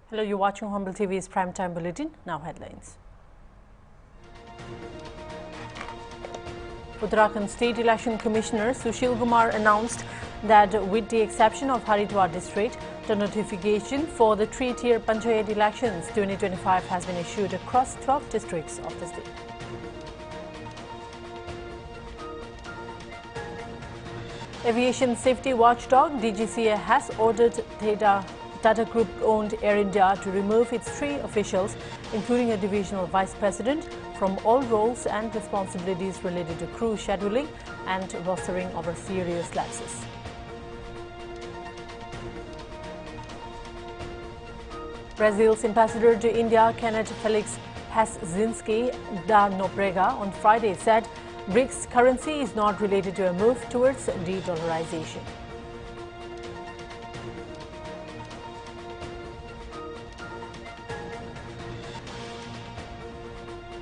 Hello, you're watching Hornbill TV's Primetime Bulletin. Now headlines. Uttarakhand State Election Commissioner Sushil Kumar announced that with the exception of Haridwar district, the notification for the three-tier Panchayat elections 2025 has been issued across 12 districts of the state. Aviation safety watchdog DGCA has ordered Tata Group-owned Air India to remove its 3 officials, including a divisional vice president, from all roles and responsibilities related to crew scheduling and rostering over serious lapses. Brazil's ambassador to India, Kenneth Felix Haszinski da Nobrega, on Friday said BRICS currency is not related to a move towards de-dollarization.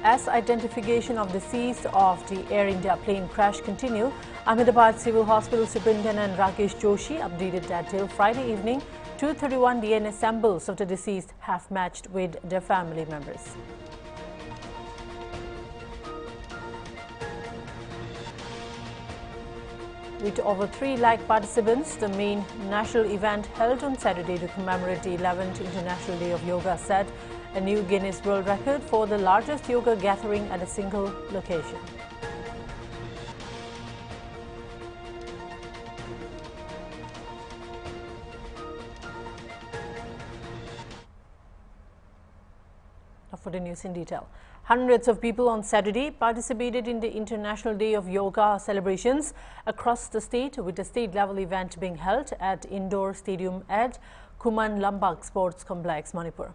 As identification of deceased of the Air India plane crash continue, Ahmedabad Civil Hospital Superintendent Rakesh Joshi updated that till Friday evening, 231 DNA samples of the deceased have matched with their family members. With over 3 lakh participants, the main national event held on Saturday to commemorate the 11th International Day of Yoga set a new Guinness World Record for the largest yoga gathering at a single location. Now for the news in detail. Hundreds of people on Saturday participated in the International Day of Yoga celebrations across the state, with the state-level event being held at Indoor Stadium at Kuman Lambak Sports Complex, Manipur.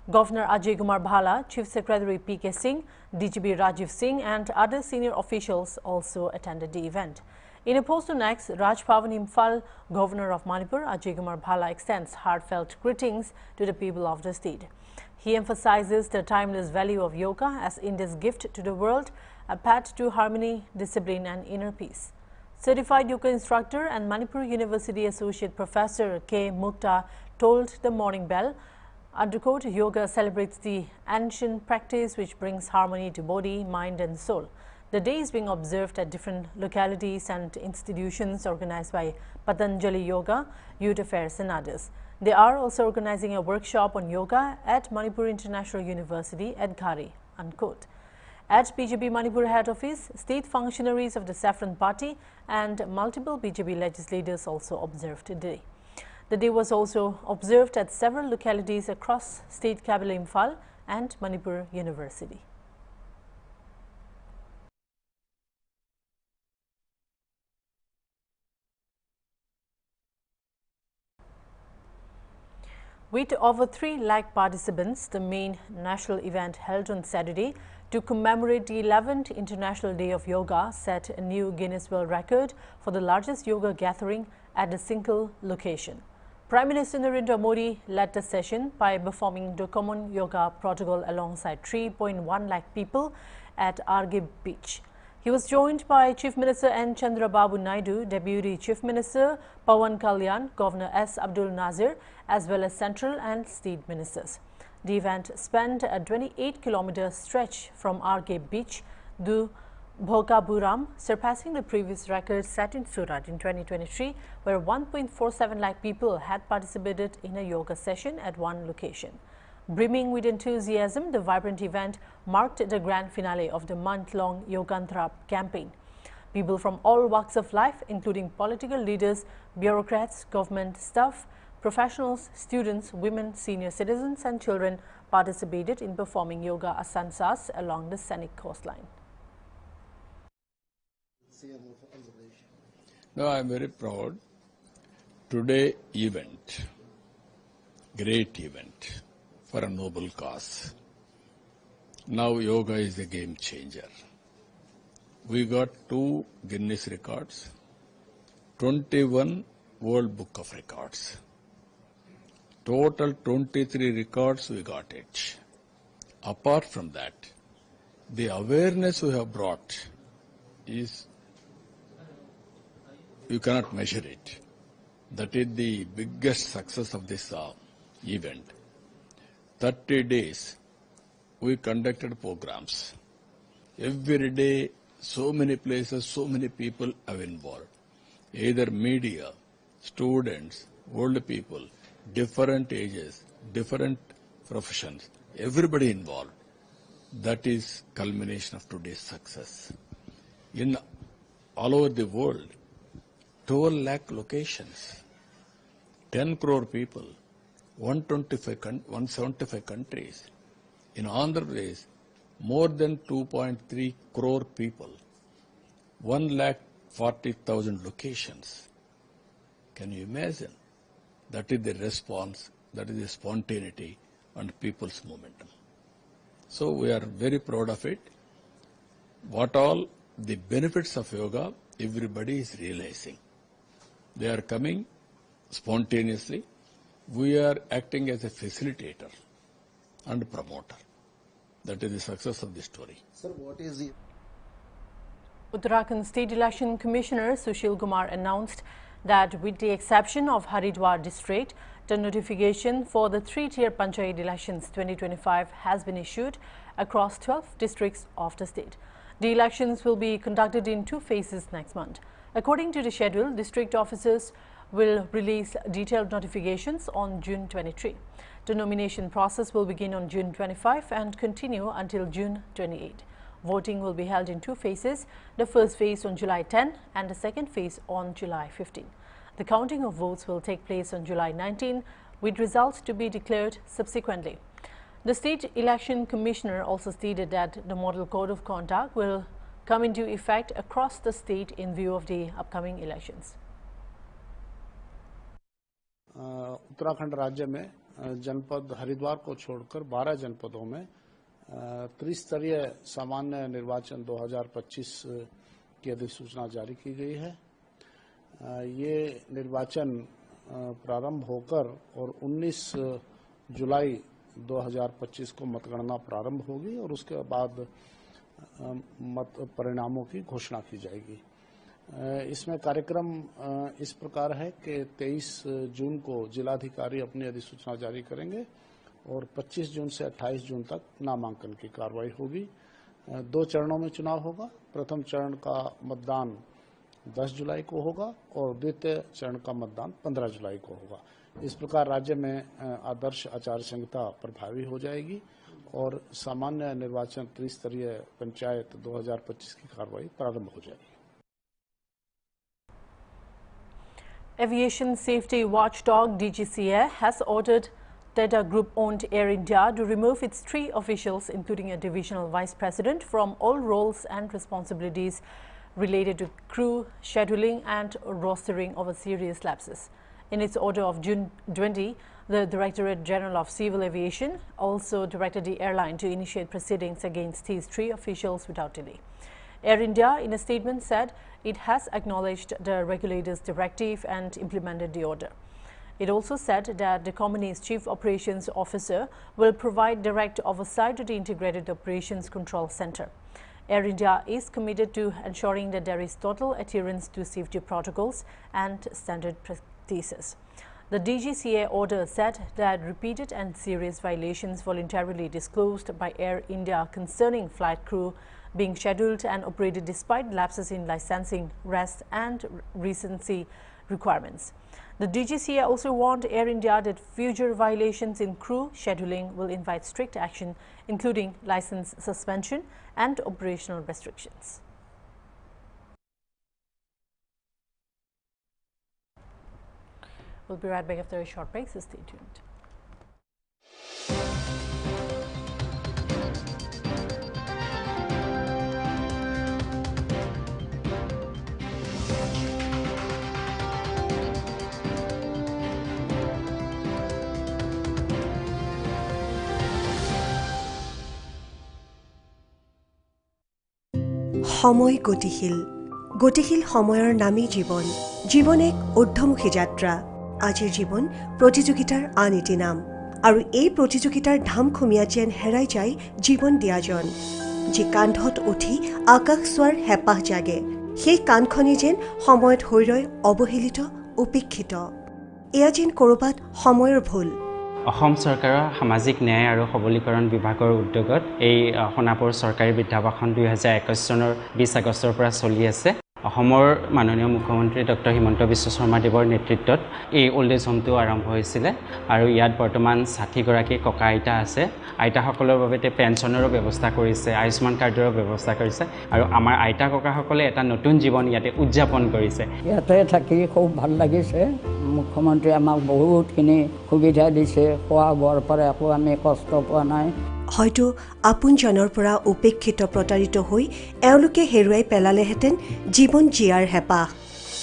Governor Ajay Kumar Bhala, Chief Secretary P.K. Singh, DGP Rajiv Singh and other senior officials also attended the event. In a post on X, Raj Bhavan Imphal, Governor of Manipur, Ajay Kumar Bhala extends heartfelt greetings to the people of the state. He emphasizes the timeless value of yoga as India's gift to the world, a path to harmony, discipline and inner peace. Certified yoga instructor and Manipur University Associate Professor K. Mukta told the Morning Bell, underquote, yoga celebrates the ancient practice which brings harmony to body, mind and soul. The day is being observed at different localities and institutions organized by Patanjali Yoga, Youth Affairs and others. They are also organizing a workshop on yoga at Manipur International University at Ghari, unquote. At BJP Manipur head office, state functionaries of the Saffron Party and multiple BJP legislators also observed the day. The day was also observed at several localities across state capital Imphal and Manipur University. With over 3 lakh participants, the main national event held on Saturday to commemorate the 11th International Day of Yoga set a new Guinness World Record for the largest yoga gathering at a single location. Prime Minister Narendra Modi led the session by performing the common yoga protocol alongside 3.1 lakh people at Arge Beach. He was joined by Chief Minister N. Chandrababu Naidu, Deputy Chief Minister Pawan Kalyan, Governor S. Abdul Nazir, as well as central and state ministers. The event spanned a 28-kilometer stretch from Arge Beach to Bhogapuram, surpassing the previous record set in Surat in 2023, where 1.47 lakh people had participated in a yoga session at one location. Brimming with enthusiasm, the vibrant event marked the grand finale of the month-long Yogantra campaign. People from all walks of life, including political leaders, bureaucrats, government staff, professionals, students, women, senior citizens and children participated in performing yoga asansas along the scenic coastline. No, I am very proud. Today event, great event for a noble cause. Now yoga is a game changer. We got 2 Guinness records, 21 World Book of Records. Total 23 records we got it. Apart from that, the awareness we have brought is, you cannot measure it. That is the biggest success of this event. 30 days, we conducted programs. Every day, so many places, so many people are involved. Either media, students, old people, different ages, different professions, everybody involved. That is culmination of today's success. In all over the world, 12 lakh locations, 10 crore people, 175 countries. In Andhra Pradesh, more than 2.3 crore people, 1,40,000 locations. Can you imagine? That is the response, that is the spontaneity and people's momentum. So we are very proud of it. What all the benefits of yoga, everybody is realizing. They are coming spontaneously. We are acting as a facilitator and promoter. That is the success of the story. Sir, what is the Uttarakhand State Election Commissioner Sushil Kumar announced that with the exception of Haridwar district, the notification for the three-tier Panchayat elections 2025 has been issued across 12 districts of the state. The elections will be conducted in 2 phases next month. According to the schedule, district officers will release detailed notifications on June 23. The nomination process will begin on June 25 and continue until June 28. Voting will be held in 2 phases, the first phase on July 10 and the second phase on July 15. The counting of votes will take place on July 19, with results to be declared subsequently. The State Election Commissioner also stated that the Model Code of Conduct will come into effect across the state in view of the upcoming elections. Uttarakhand राज्य में जनपद हरिद्वार को छोड़कर 12 जनपदों में त्रिस्तरीय सामान्य निर्वाचन 2025 की अधिसूचना जारी की गई है। ये निर्वाचन प्रारंभ होकर और 19 जुलाई 2025 को मतगणना प्रारंभ होगी और उसके बाद मत परिणामों की घोषणा की जाएगी। इसमें कार्यक्रम इस प्रकार है कि 23 जून को जिलाधिकारी अपनी अधिसूचना जारी करेंगे और 25 जून से 28 जून तक नामांकन की कार्रवाई होगी। 2 चरणों में चुनाव होगा। प्रथम चरण का मतदान 10 जुलाई को होगा और द्वितीय चरण का मतदान 15 जुलाई को होगा। इस प्रकार राज्य में आदर्श आचार संहिता प्रभावी हो जाएगी और सामान्य निर्वाचन त्रिस्तरीय पंचायत 2025 की कार्रवाई प्रारंभ हो जाएगी। Aviation Safety Watchdog DGCA has ordered Tata Group-owned Air India to remove its 3 officials, including a divisional vice president, from all roles and responsibilities related to crew, scheduling and rostering over serious lapses. In its order of June 20, the Directorate General of Civil Aviation also directed the airline to initiate proceedings against these 3 officials without delay. Air India, in a statement, said it has acknowledged the regulator's directive and implemented the order. It also said that the company's Chief Operations Officer will provide direct oversight to the Integrated Operations Control Center. Air India is committed to ensuring that there is total adherence to safety protocols and standard practices. The DGCA order said that repeated and serious violations voluntarily disclosed by Air India concerning flight crew being scheduled and operated despite lapses in licensing, rest and recency requirements. The DGCA also warned Air India that future violations in crew scheduling will invite strict action, including license suspension and operational restrictions. We'll be right back after a short break, so stay tuned. সময় গতিশীল গতিশীল সময়ৰ নামী জীবন জীবন এক ঊৰ্ধ্বমুখী যাত্ৰা আজিৰ জীবন প্ৰতিযোগিতাৰ আন এটি নাম আৰু এই প্ৰতিযোগিতাৰ ধাম খুমিয়া যেন হেৰাই যায় জীবন দিয়াজন যি কান্ধত উঠি আকাশ চোৱাৰ হেপাহ জাগে সেই কাণখনি যেন সময়ত হৈ ৰয় অৱহেলিত উপেক্ষিত এয়া যেন কৰবাত সময়ৰ ভুল অসম চৰকাৰৰ সামাজিক ন্যায় আৰু সবলীকৰণ বিভাগৰ উদ্যোগত এই সোণাপুৰ চৰকাৰী বিদ্যাবাসন 2021 চনৰ 20 আগষ্টৰ পৰা চলি আছে। অসমৰ মাননীয় মুখ্যমন্ত্ৰী ডক্টৰ হিমন্ত বিশ্ব শৰ্মা দেৱৰ নেতৃত্বত এই ওল্ড এজ হোমটো আৰম্ভ হৈছিলে আৰু ইয়াত বৰ্তমান 60 গৰাকী ককা আইতা আছে। আইতাসকলৰ বাবে পেঞ্চনৰো ব্যৱস্থা কৰিছে, আয়ুষ্মান কাৰ্ডৰো ব্যৱস্থা কৰিছে আৰু আমাৰ আইতা ককাসকলে এটা নতুন জীৱন ইয়াতে উদযাপন কৰিছে। ইয়াতে থাকি খুব ভাল লাগিছে। মুখ্যমন্ত্ৰী আমাক বহুতখিনি সুবিধা দিছে, খোৱা বোৱাৰ পৰা একো আমি কষ্ট পোৱা নাই। হয়তো আপোনজনৰ পৰা উপেক্ষিত প্ৰতাৰিত হৈ এওঁলোকে হেৰুৱাই পেলালেহেঁতেন জীৱন জীয়াৰ হেঁপাহ।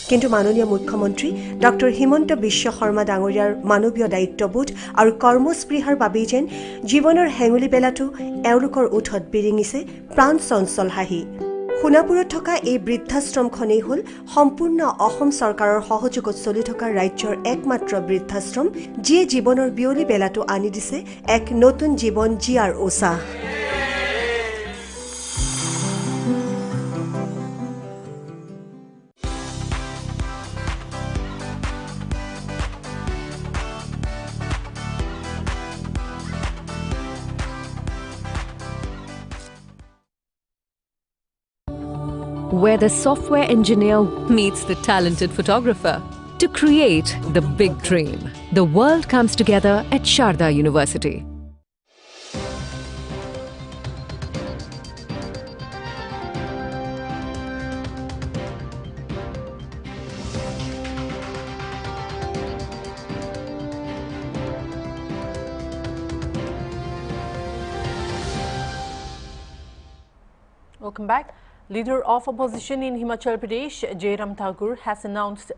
কিন্তু মাননীয় মুখ্যমন্ত্ৰী ডক্টৰ হিমন্ত বিশ্ব শৰ্মা ডাঙৰীয়াৰ মানৱীয় দায়িত্ববোধ আৰু কৰ্মস্পৃহাৰ বাবেই যেন জীৱনৰ হেঙুলি বেলাটো এওঁলোকৰ ওঠত বিৰিঙিছে প্ৰাণ চঞ্চল হাঁহি। সোণাপুৰত থকা এই বৃদ্ধাশ্ৰমখনেই হ'ল সম্পূৰ্ণ অসম চৰকাৰৰ সহযোগত চলি থকা ৰাজ্যৰ একমাত্ৰ বৃদ্ধাশ্ৰম, যিয়ে জীৱনৰ বিয়লি বেলাটো আনি দিছে এক নতুন জীৱন জীয়াৰ উৎসাহ। Where the software engineer meets the talented photographer to create the big dream. The world comes together at Sharda University. Welcome back. Leader of opposition in Himachal Pradesh, Jairam Thakur, has announced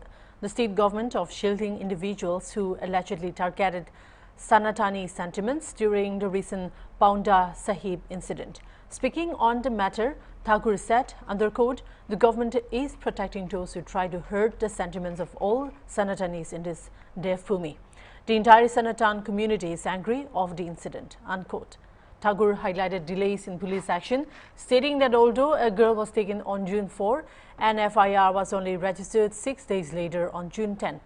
the state government of shielding individuals who allegedly targeted Sanatani sentiments during the recent Paunda Sahib incident. Speaking on the matter, Thakur said, under quote, the government is protecting those who try to hurt the sentiments of all Sanatanis in this Devbhumi. The entire Sanatan community is angry of the incident, unquote. Thakur highlighted delays in police action, stating that although a girl was taken on June 4, an FIR was only registered 6 days later on June 10.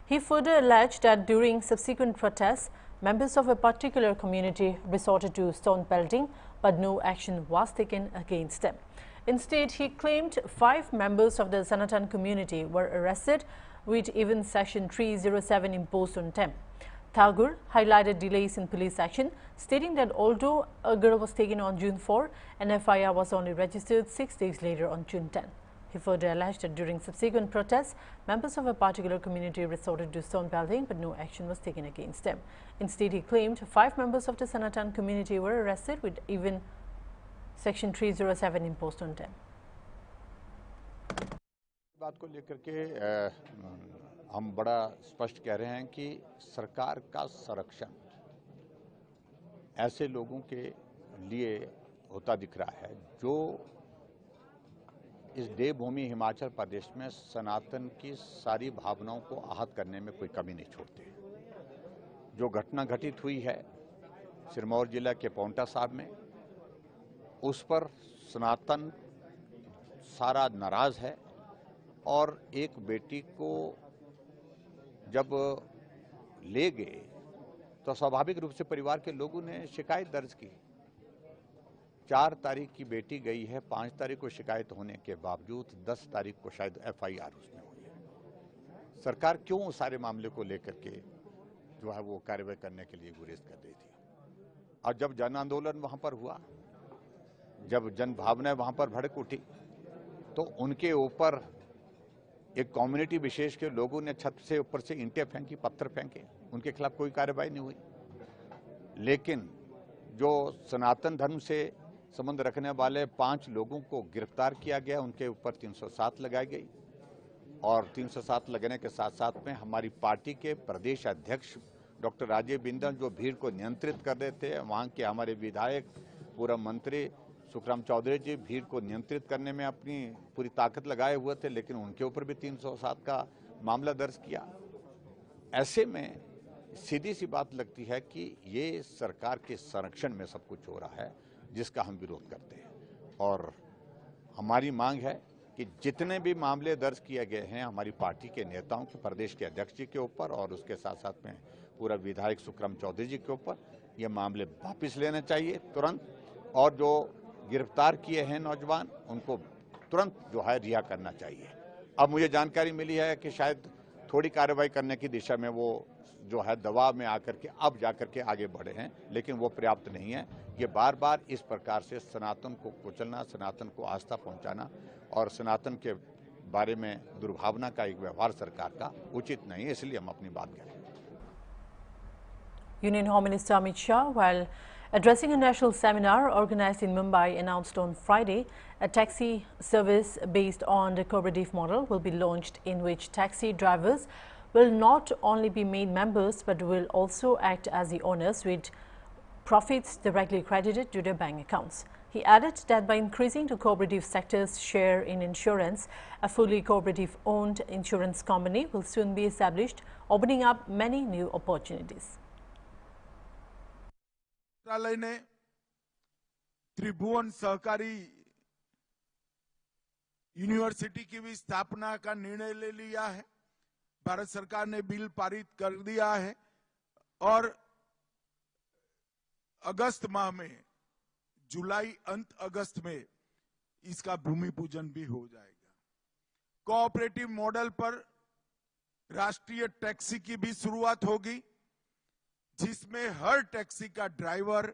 He further alleged that during subsequent protests, members of a particular community resorted to stone pelting, but no action was taken against them. Instead, he claimed 5 members of the Sanatan community were arrested, with even Section 307 imposed on them. Thakur highlighted delays in police action, stating that although a girl was taken on June 4, an FIR was only registered 6 days later on June 10. He further alleged that during subsequent protests, members of a particular community resorted to stone pelting, but no action was taken against them. Instead, he claimed 5 members of the Sanatan community were arrested, with even Section 307 imposed on them. बात को लेकर के हम बड़ा स्पष्ट कह रहे हैं कि सरकार का संरक्षण ऐसे लोगों के लिए होता दिख रहा है जो इस देवभूमि हिमाचल प्रदेश में सनातन की सारी भावनाओं को आहत करने में कोई कमी नहीं छोड़ते। जो घटना घटित हुई है सिरमौर जिला के पाउंटा साहब में, उस पर सनातन सारा नाराज है और एक बेटी को जब ले गए तो स्वाभाविक रूप से परिवार के लोगों ने शिकायत दर्ज की। 4 तारीख की बेटी गई है, 5 तारीख को शिकायत होने के बावजूद 10 तारीख को शायद FIR उसमें हुई है। सरकार क्यों सारे मामले को लेकर के जो है वो कार्रवाई करने के लिए गुरेज कर रही थी। और जब जन आंदोलन वहाँ पर हुआ, जब जन भावनाएं वहाँ पर भड़क उठी, तो उनके ऊपर एक कम्युनिटी विशेष के लोगों ने छत से ऊपर से ईंटें फेंकी, पत्थर फेंके, उनके खिलाफ कोई कार्रवाई नहीं हुई। लेकिन जो सनातन धर्म से संबंध रखने वाले 5 लोगों को गिरफ्तार किया गया, उनके ऊपर 307 लगाई गई और 307 लगने के साथ साथ में हमारी पार्टी के प्रदेश अध्यक्ष डॉक्टर राजीव बिंदल जो भीड़ को नियंत्रित कर रहे थे, वहाँ के हमारे विधायक, पूर्व मंत्री सुखराम चौधरी जी भीड़ को नियंत्रित करने में अपनी पूरी ताकत लगाए हुए थे, लेकिन उनके ऊपर भी 307 का मामला दर्ज किया। ऐसे में सीधी सी बात लगती है कि ये सरकार के संरक्षण में सब कुछ हो रहा है, जिसका हम विरोध करते हैं। और हमारी मांग है कि जितने भी मामले दर्ज किए गए हैं हमारी पार्टी के नेताओं के, प्रदेश के अध्यक्ष जी के ऊपर और उसके साथ साथ में पूरा विधायक सुक्रम चौधरी जी के ऊपर ये मामले वापस लेने चाहिए तुरंत, और जो गिरफ्तार किए हैं नौजवान उनको तुरंत जो है रिहा करना चाहिए। अब मुझे जानकारी मिली है कि शायद थोड़ी कार्रवाई करने की दिशा में वो जो है दबाव में आकर के अब जाकर के आगे बढ़े हैं, लेकिन वो पर्याप्त नहीं है। ये बार बार इस प्रकार से सनातन को कुचलना, सनातन को आस्था पहुंचाना और सनातन के बारे में दुर्भावना का एक व्यवहार सरकार का उचित नहीं है, इसलिए हम अपनी बात करें। Union Home Minister Amit Shah, while addressing a national seminar organized in Mumbai, announced on Friday a taxi service based on the cooperative model will be launched, in which taxi drivers will not only be made members but will also act as the owners, with profits directly credited to their bank accounts. He added that by increasing the cooperative sector's share in insurance, a fully cooperative-owned insurance company will soon be established, opening up many new opportunities. मंत्रालय ने त्रिभुवन सहकारी university की भी स्थापना का निर्णय ले लिया है। भारत सरकार ने बिल पारित कर दिया है और अगस्त माह में, जुलाई अंत अगस्त में इसका भूमि पूजन भी हो जाएगा। कोऑपरेटिव मॉडल पर राष्ट्रीय टैक्सी की भी शुरुआत होगी, जिसमें हर टैक्सी का ड्राइवर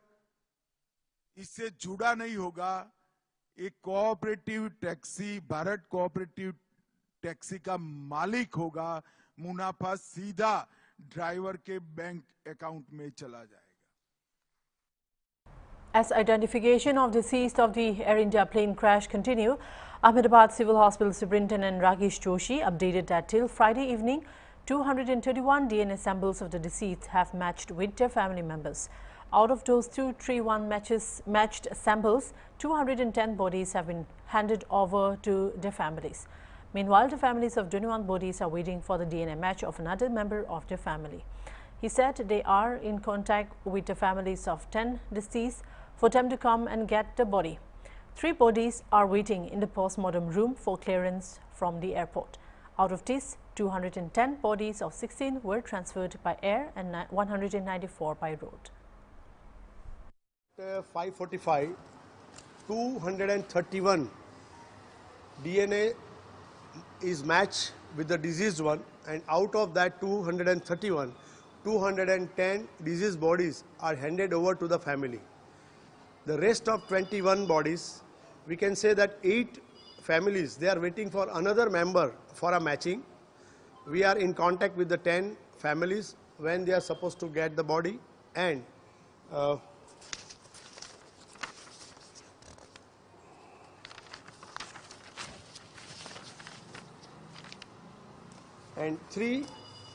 इससे जुड़ा नहीं होगा। एक cooperative taxi, Bharat cooperative taxi का मालिक होगा। मुनाफा सीधा ड्राइवर के बैंक अकाउंट में चला जाएगा। As identification of deceased of the Air India plane crash continue, Ahmedabad Civil Hospital Superintendent Rakesh Joshi updated that till Friday evening, 231 DNA samples of the deceased have matched with their family members. Out of those 231 matched samples, 210 bodies have been handed over to their families. Meanwhile, the families of 21 bodies are waiting for the DNA match of another member of their family. He said they are in contact with the families of 10 deceased for them to come and get the body. 3 bodies are waiting in the post-mortem room for clearance from the airport. Out of this, 210 bodies of 16 were transferred by air and 194 by road. 545, 231 DNA is matched with the diseased one, and out of that 231, 210 diseased bodies are handed over to the family. The rest of 21 bodies, we can say that 8 families, they are waiting for another member for a matching. We are in contact with the 10 families when they are supposed to get the body, and and 3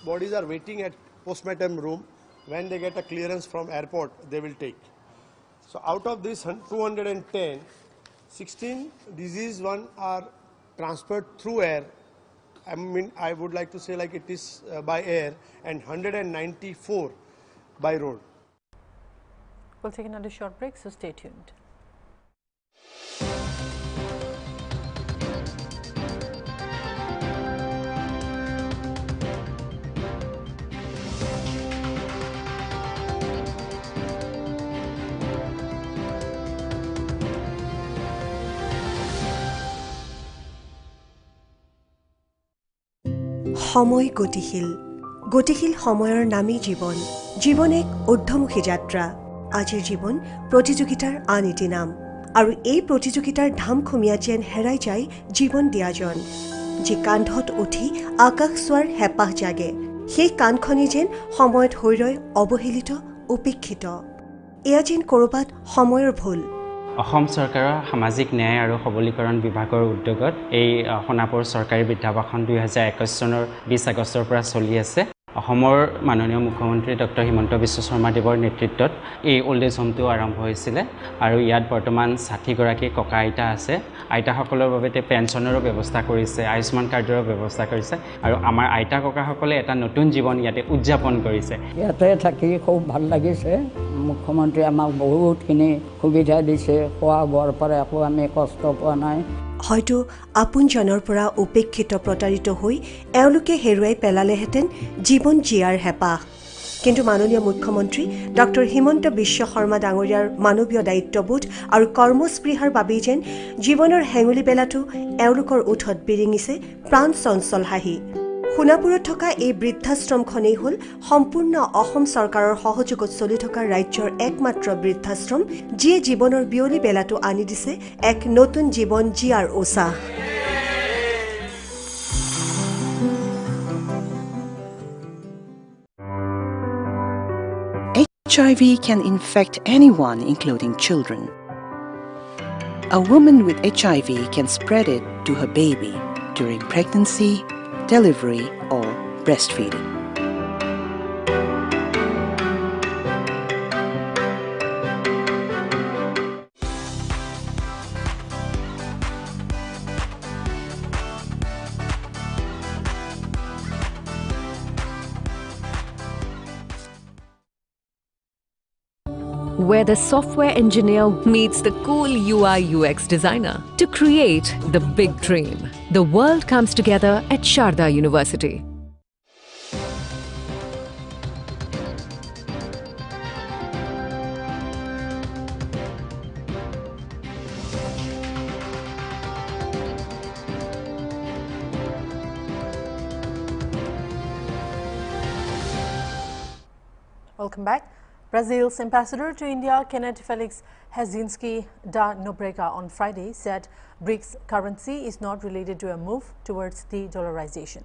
bodies are waiting at postmortem room. When they get a clearance from airport, they will take. So out of this 210, 16 diseased one are transferred through air. I would like to say like it is by air, and 194 by road. We'll take another short break, so stay tuned. সময় গতিশীল গতিশীল সময়ৰ নামী জীৱন জীৱন এক ঊৰ্ধ্বমুখী যাত্ৰা আজিৰ জীৱন প্ৰতিযোগিতাৰ আন এটি নাম আৰু এই প্ৰতিযোগিতাৰ ধাম খুমিয়া যেন হেৰাই যায় জীৱন দিয়াজন যি কান্ধত উঠি আকাশ চোৱাৰ হেপাহ জাগে সেই কাণখনি যেন সময়ত হৈ ৰয় অৱহেলিত উপেক্ষিত এয়া যেন কৰবাত সময়ৰ ভুল অসম চৰকাৰৰ সামাজিক ন্যায় আৰু সবলীকৰণ বিভাগৰ উদ্যোগত এই সোণাপুৰ চৰকাৰী বিদ্যাবাসন 2021 চনৰ 20 আগষ্টৰ পৰা চলি আছে অসমৰ মাননীয় মুখ্যমন্ত্ৰী ডক্টৰ হিমন্ত বিশ্ব শৰ্মা দেৱৰ নেতৃত্বত এই ওল্ড এজ হোমটো আৰম্ভ হৈছিল আৰু ইয়াত বৰ্তমান 60 গৰাকী ককা আইতা আছে আইতাসকলৰ বাবে পেনচনৰো ব্যৱস্থা কৰিছে আয়ুষ্মান কাৰ্ডৰ ব্যৱস্থা কৰিছে আৰু আমাৰ আইতা ককাসকলে এটা নতুন জীৱন ইয়াতে উদযাপন কৰিছে ইয়াতে থাকি খুব ভাল লাগিছে মুখ্যমন্ত্ৰী আমাক বহুতখিনি সুবিধা দিছে খোৱা বোৱাৰ পৰা একো আমি কষ্ট পোৱা নাই হয়তো আপোনজনৰ পৰা উপেক্ষিত প্ৰতাৰিত হৈ এওঁলোকে হেৰুৱাই পেলালেহেঁতেন জীৱন জীয়াৰ হেপাহ কিন্তু মাননীয় মুখ্যমন্ত্ৰী ডক্টৰ হিমন্ত বিশ্ব শৰ্মা ডাঙৰীয়াৰ মানৱীয় দায়িত্ববোধ আৰু কৰ্মস্পৃহাৰ বাবেই যেন জীৱনৰ হেঙুলি বেলাটো এওঁলোকৰ ওঠত বিৰিঙিছে প্ৰাণ চঞ্চল হাঁহি। সোণাপুৰত থকা এই বৃদ্ধাশ্ৰমখনেই হ'ল সম্পূৰ্ণ অসম চৰকাৰৰ সহযোগত চলি থকা ৰাজ্যৰ একমাত্ৰ বৃদ্ধাশ্ৰম, যিয়ে জীৱনৰ বিয়লি বেলাটো আনি দিছে এক নতুন জীৱন জীয়াৰ উৎসাহ। HIV can infect anyone, including children. A woman with HIV can spread it to her baby during pregnancy, delivery, or breastfeeding. Where the software engineer meets the cool UI UX designer to create the big dream. The world comes together at Sharda University. Welcome back. Brazil's ambassador to India, Kenneth Felix Hazinski da Nobrega, on Friday said BRICS currency is not related to a move towards de-dollarization.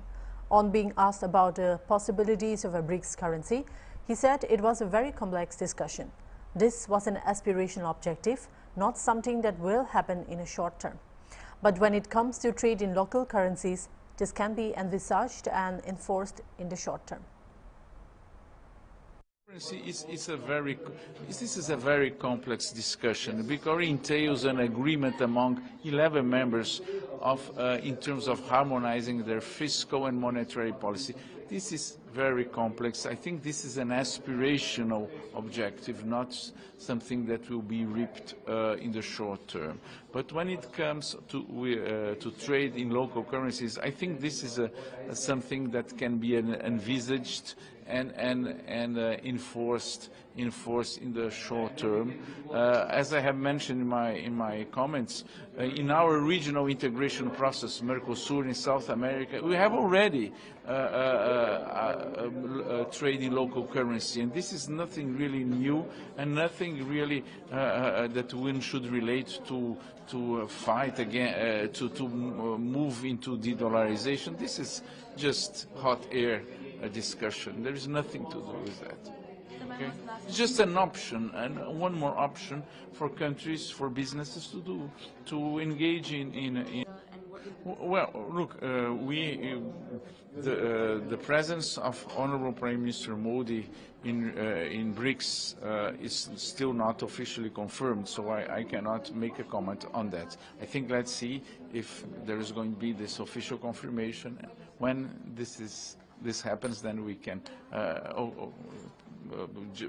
On being asked about the possibilities of a BRICS currency, he said it was a very complex discussion. This was an aspirational objective, not something that will happen in a short term. But when it comes to trade in local currencies, this can be envisaged and enforced in the short term. This is a very complex discussion because it entails an agreement among 11 members in terms of harmonizing their fiscal and monetary policy. This is very complex. I think this is an aspirational objective, not something that will be reaped in the short term. But when it comes to trade in local currencies, I think this is something that can be envisaged and enforced in the short term. As I have mentioned in my comments, in our regional integration process, Mercosur in South America, we have already trade in local currency, and this is nothing really new and nothing really that one should relate to fight again, to move into de-dollarization. This is just hot air discussion. There is nothing to do with that. Okay? It's just an option, and one more option for countries, for businesses to engage in. Well, look, the presence of Honorable Prime Minister Modi in BRICS is still not officially confirmed, so I cannot make a comment on that. I think let's see if there is going to be this official confirmation. When this happens, then we can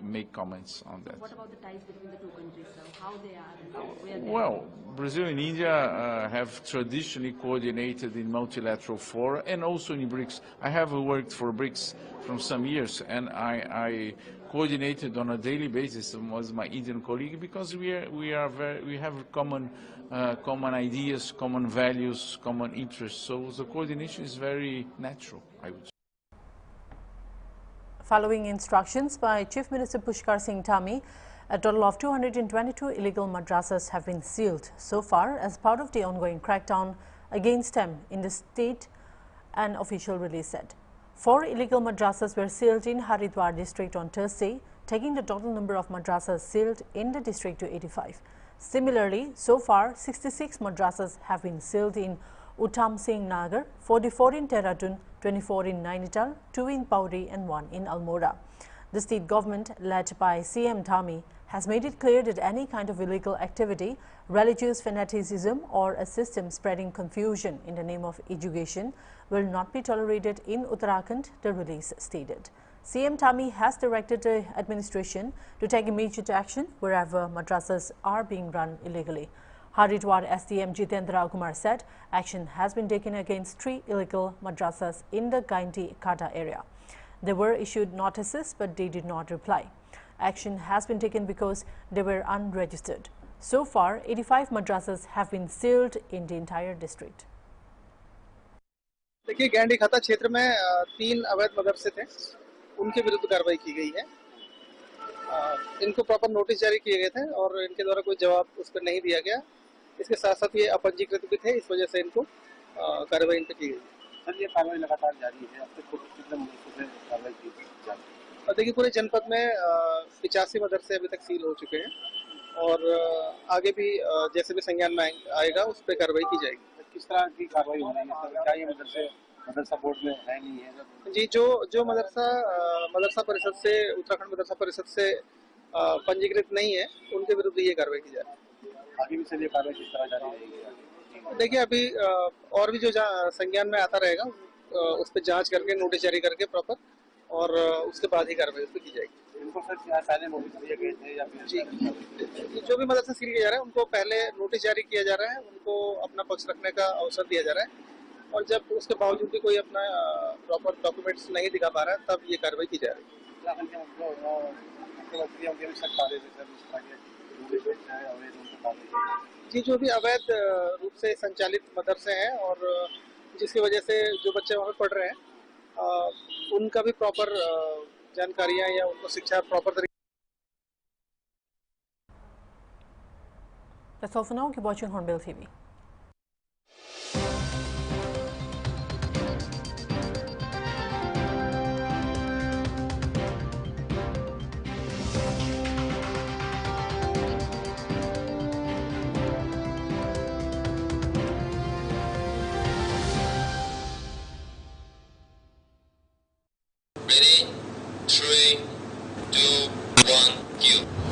make comments on that. What about the ties between the two countries, sir? How they are and where they Well, Brazil and India have traditionally coordinated in multilateral fora and also in BRICS. I have worked for BRICS from some years, and I coordinated on a daily basis with my Indian colleague because we have common ideas, common values, common interests. So the coordination is very natural, I would say. Following instructions by Chief Minister Pushkar Singh Dhami, a total of 222 illegal madrasas have been sealed so far as part of the ongoing crackdown against them in the state, an official release said. 4 illegal madrasas were sealed in Haridwar district on Thursday, taking the total number of madrasas sealed in the district to 85. Similarly, so far 66 madrasas have been sealed in Uttam Singh Nagar, 44 in Dehradun, 24 in Nainital, 2 in Pauri and 1 in Almora. The state government, led by CM Dhami, has made it clear that any kind of illegal activity, religious fanaticism or a system spreading confusion in the name of education will not be tolerated in Uttarakhand, the release stated. CM Dhami has directed the administration to take immediate action wherever madrasas are being run illegally. Haridwar SDM Jitendra Kumar said action has been taken against 3 illegal madrasas in the Gaindi Khada area. They were issued notices, but they did not reply. Action has been taken because they were unregistered. So far, 85 madrasas have been sealed in the entire district. देखिए, गैंडी खाता क्षेत्र में 3 अवैध मदरसे थे, उनके विरुद्ध कार्रवाई की गई है। इनको प्रॉपर नोटिस जारी किए गए थे और इनके द्वारा कोई जवाब उस पर नहीं दिया गया। इसके साथ साथ ये अपंजीकृत भी थे, इस वजह से इनको कार्रवाई इन पर की गई। सर, ये कार्रवाई लगातार जारी है, अब तक कितने मदरसों पे कार्रवाई की जा रही है? देखिए, पूरे जनपद में 85 मदरसे अभी तक सील हो चुके हैं और आगे भी जैसे भी संज्ञान में आएगा उस पर कार्रवाई की जाएगी। किस तरह की कार्रवाई हो रही है? क्या ये मदरसा बोर्ड में है नहीं है? जी, जो मदरसा परिषद से, उत्तराखंड मदरसा परिषद से पंजीकृत नहीं है, उनके विरुद्ध ये कार्रवाई की जा रही है। आगे भी सर ये कार्रवाई किस तरह जारी रहेगी? देखिए, अभी और भी जो संज्ञान में आता रहेगा उस पर जांच करके नोटिस जारी करके प्रॉपर और उसके बाद ही कार्रवाई उस पर की जाएगी। इनको सर पहले नोटिस दिए गए थे या फिर? जी, जो भी मदरसा सील किया जा रहा है उनको पहले नोटिस जारी किया जा रहा है, उनको अपना पक्ष रखने का अवसर दिया जा रहा है और जब उसके बावजूद भी कोई अपना प्रॉपर डॉक्यूमेंट्स नहीं दिखा पा रहा है तब ये कार्रवाई की जा रही है। जी, जो भी अवैध रूप से संचालित मदरसे हैं और जिसकी वजह से जो बच्चे वहाँ पढ़ रहे हैं उनका भी प्रॉपर जानकारियाँ या उनको शिक्षा प्रॉपर तरीके। That's all for now. Keep watching Hornbill TV. Ready? 3, 2, 1, go.